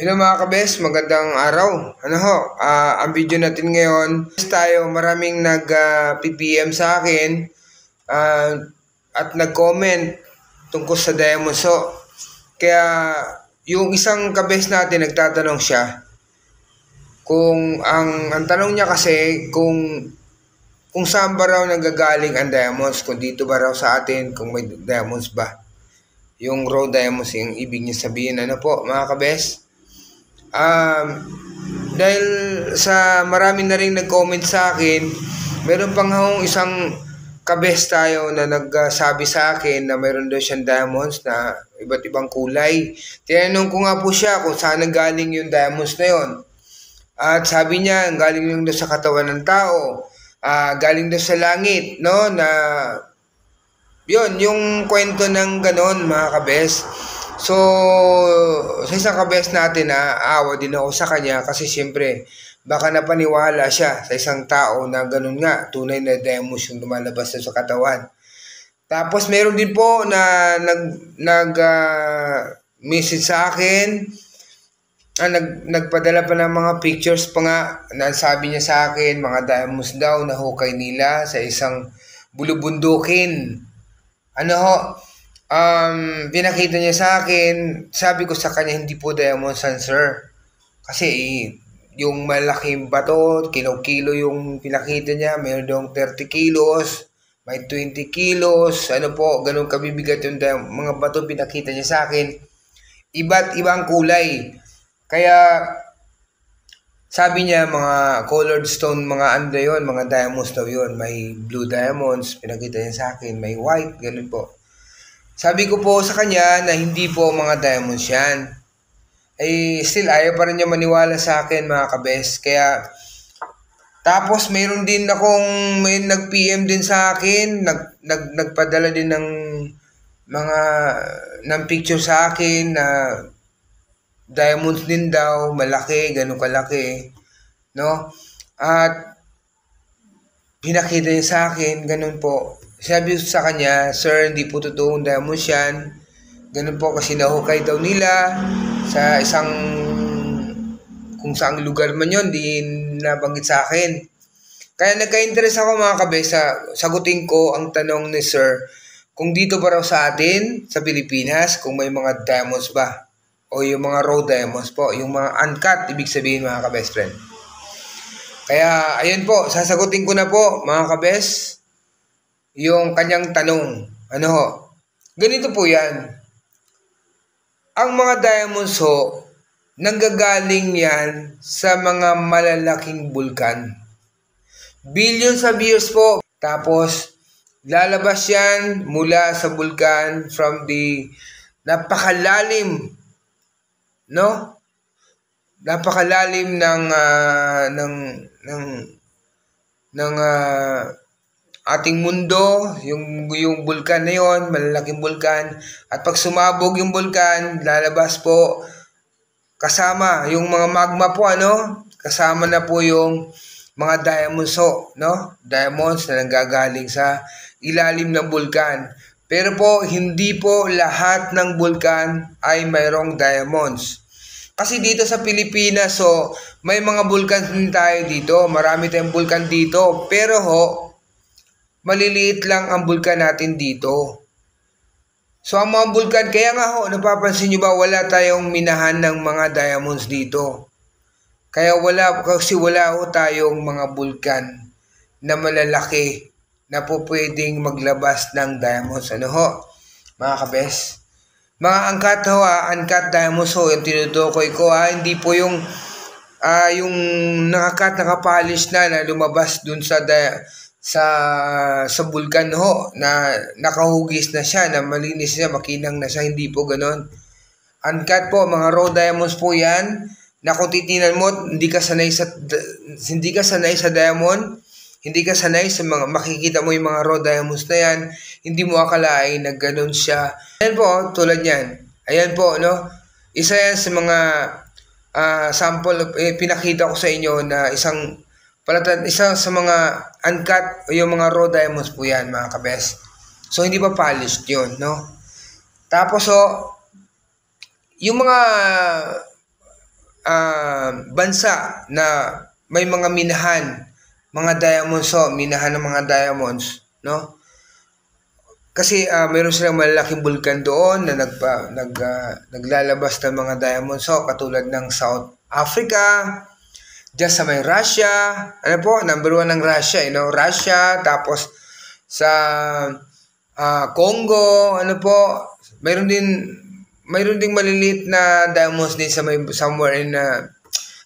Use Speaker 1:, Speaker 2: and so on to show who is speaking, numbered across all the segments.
Speaker 1: Hello mga kabes, magandang araw. Ang video natin ngayon, maraming nag-PPM sa akin at nag-comment tungkol sa Diamond So. Kaya yung isang kabes natin nagtatanong siya kung ang tanong niya kasi kung saan ba raw nanggagaling ang diamonds, kung dito ba raw sa atin, kung may diamonds ba. Yung raw diamonds, yung ibig niya sabihin, mga kabes? Dahil sa marami na rin nag-comment sa akin, meron pang isang kabes tayo na nagsabi sa akin na mayroon daw siyang diamonds na iba't ibang kulay. Tinanong ko nga po siya kung saan nanggaling yung diamonds na yon. At sabi niya, galing lang daw sa katawan ng tao, galing daw sa langit, no? Na yon yung kwento ng ganon, mga kabes. So, sa isang kabes natin aawa din ako sa kanya kasi siyempre baka napaniwala siya sa isang tao na ganun nga, tunay na diamonds yung lumalabas sa katawan. Tapos meron din po na message sa akin, nagpadala pa ng mga pictures pa nga na sabi niya sa akin, mga diamonds daw na hukay nila sa isang bulubundukin. Pinakita niya sa akin, sabi ko sa kanya, hindi po diamonds yan, sir. Kasi yung malaking bato, kilo-kilo yung pinakita niya, mayroon daw 30 kilos, may 20 kilos, ganun kabibigat yung mga bato pinakita niya sa akin. Iba't ibang kulay. Kaya, sabi niya, mga colored stone, mga yun, mga diamonds daw yun. May blue diamonds, pinakita niya sa akin, may white, ganun po. Sabi ko po sa kanya na hindi po mga diamonds yan. Still ayaw pa rin niya maniwala sa akin, mga kabes. Kaya, tapos mayroon din may nag-PM din sa akin, nagpadala din ng picture sa akin na diamonds din daw, malaki, ganun kalaki, no? At pinakita niya sa akin, ganun po. Sabi ko sa kanya, sir, hindi po totoong diamonds yan. Ganun po kasi nahukay daw nila sa isang, kung saang lugar man yun, di nabanggit sa akin. Kaya nagka-interest ako, mga kabes, sagutin ko ang tanong ni sir, kung dito ba raw sa atin, sa Pilipinas, kung may mga diamonds ba? O yung mga raw diamonds po, yung mga uncut, ibig sabihin, mga kabest friend. Kaya, ayun po, sasagutin ko na po, mga kabes, yung kanyang tanong. Ganito po yan. Ang mga diamonds nanggagaling yan sa mga malalaking bulkan. Billions of years po. Tapos, lalabas yan mula sa bulkan from the napakalalim, no? Napakalalim ng ating mundo, yung bulkan na yon, malalaking bulkan. At pag sumabog yung bulkan, lalabas po kasama yung mga magma po, kasama na po yung mga diamonds, no? Diamonds na nanggagaling sa ilalim ng bulkan. Pero po, hindi po lahat ng bulkan ay mayroong diamonds. Kasi dito sa Pilipinas, may mga bulkan din tayo dito. Marami tayong bulkan dito. Pero maliliit lang ang bulkan natin dito. So, ang mga bulkan, kaya nga napapansin nyo ba, wala tayong minahan ng mga diamonds dito. Kasi wala tayong mga bulkan na malalaki na po pwedeng maglabas ng diamonds. Mga kabes? Mga uncut diamonds yung tinutukoy ko, hindi po yung nakapolish na lumabas dun sa bulkan na nakahugis na siya, na malinis na, makinang na siya, hindi po ganon. Uncut po, mga raw diamonds po yan, na kung titinan mo, hindi ka sanay sa diamond, hindi ka sanay sa mga, makikita mo yung mga raw diamonds na yan, hindi mo akalain na ganon siya. Ayan po, tulad yan. Ayan po, isa yan sa mga sample, pinakita ko sa inyo na isa sa mga uncut o yung mga raw diamonds po yan, mga kabes. So, hindi pa polished yun, no? Tapos, yung mga bansa na may mga minahan, mga diamonds, minahan ng mga diamonds, no? Kasi mayroon silang malalaking bulkan doon na naglalabas ng mga diamonds, katulad ng South Africa, just sa may Russia, ano po, number 1 ng Russia, Russia, tapos sa Congo, ano po, mayroon ding maliliit na diamonds din sa may somewhere in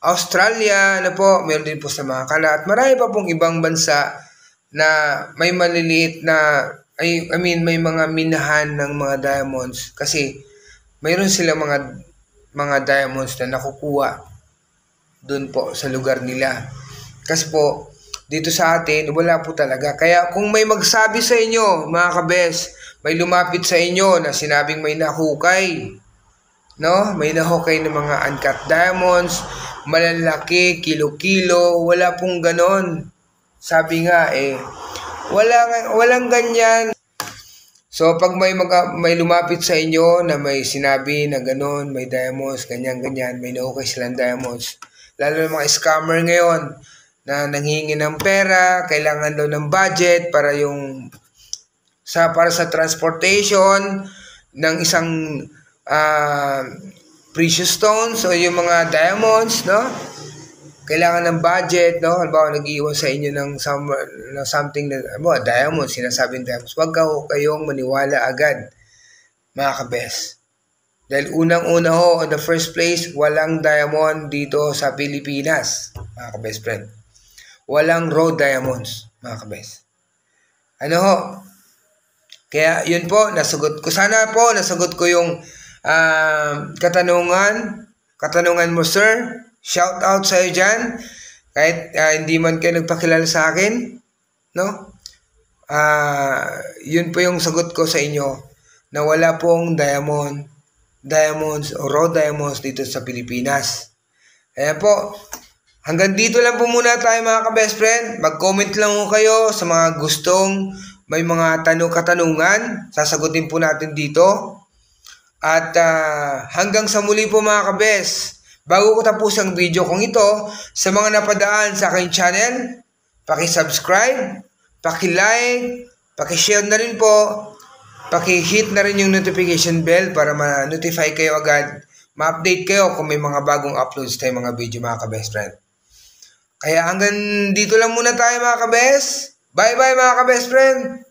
Speaker 1: Australia, ano po, mayroon din po sa mga Canada, at marami pa pong ibang bansa na may maliliit na may mga minahan ng mga diamonds kasi mayroon silang mga diamonds na nakukuha doon po sa lugar nila. Kasi po, dito sa atin, wala po talaga. Kaya kung may magsabi sa inyo, mga kabes, may lumapit sa inyo na sinabing may nahukay, no? May nahukay ng mga uncut diamonds, malalaki, kilo-kilo, wala pong ganon. Sabi nga walang ganyan. So pag may lumapit sa inyo na may sinabi na ganon, may diamonds, ganyan, may nahukay silang diamonds. Lalo ng mga scammer ngayon na nanghihingi ng pera, kailangan daw ng budget para sa transportation ng isang precious stones o yung mga diamonds, no? Kailangan ng budget, no? Halimbawa, nag-iwan sa inyo ng something na, diamonds, sinasabing diamonds. Huwag kayong maniwala agad, mga kabes. Dahil unang-una in the first place, walang diamond dito sa Pilipinas, mga kabes friend. Walang raw diamonds, mga kabes. Kaya yun po, nasagot ko. Sana po, nasagot ko yung katanungan mo, sir. Shout out sa iyo dyan. Kahit hindi man kayo nagpakilala sa akin, no? Yun po yung sagot ko sa inyo na wala pong diamonds o raw diamonds dito sa Pilipinas. Ayan po. Hanggang dito lang po muna tayo, mga ka-best friend. Mag-comment lang po kayo sa mga gustong may mga katanungan. Sasagutin po natin dito. At hanggang sa muli po, mga ka-best. Bago ko tapos ang video kong ito, sa mga napadaan sa aking channel, paki-subscribe, paki-like, paki-share na rin po, paki-hit na rin yung notification bell para ma-notify kayo agad, ma-update kayo kung may mga bagong uploads tayong mga video, mga ka-best friend. Kaya hanggang dito lang muna tayo, mga ka-best. Bye-bye, mga ka-best friend.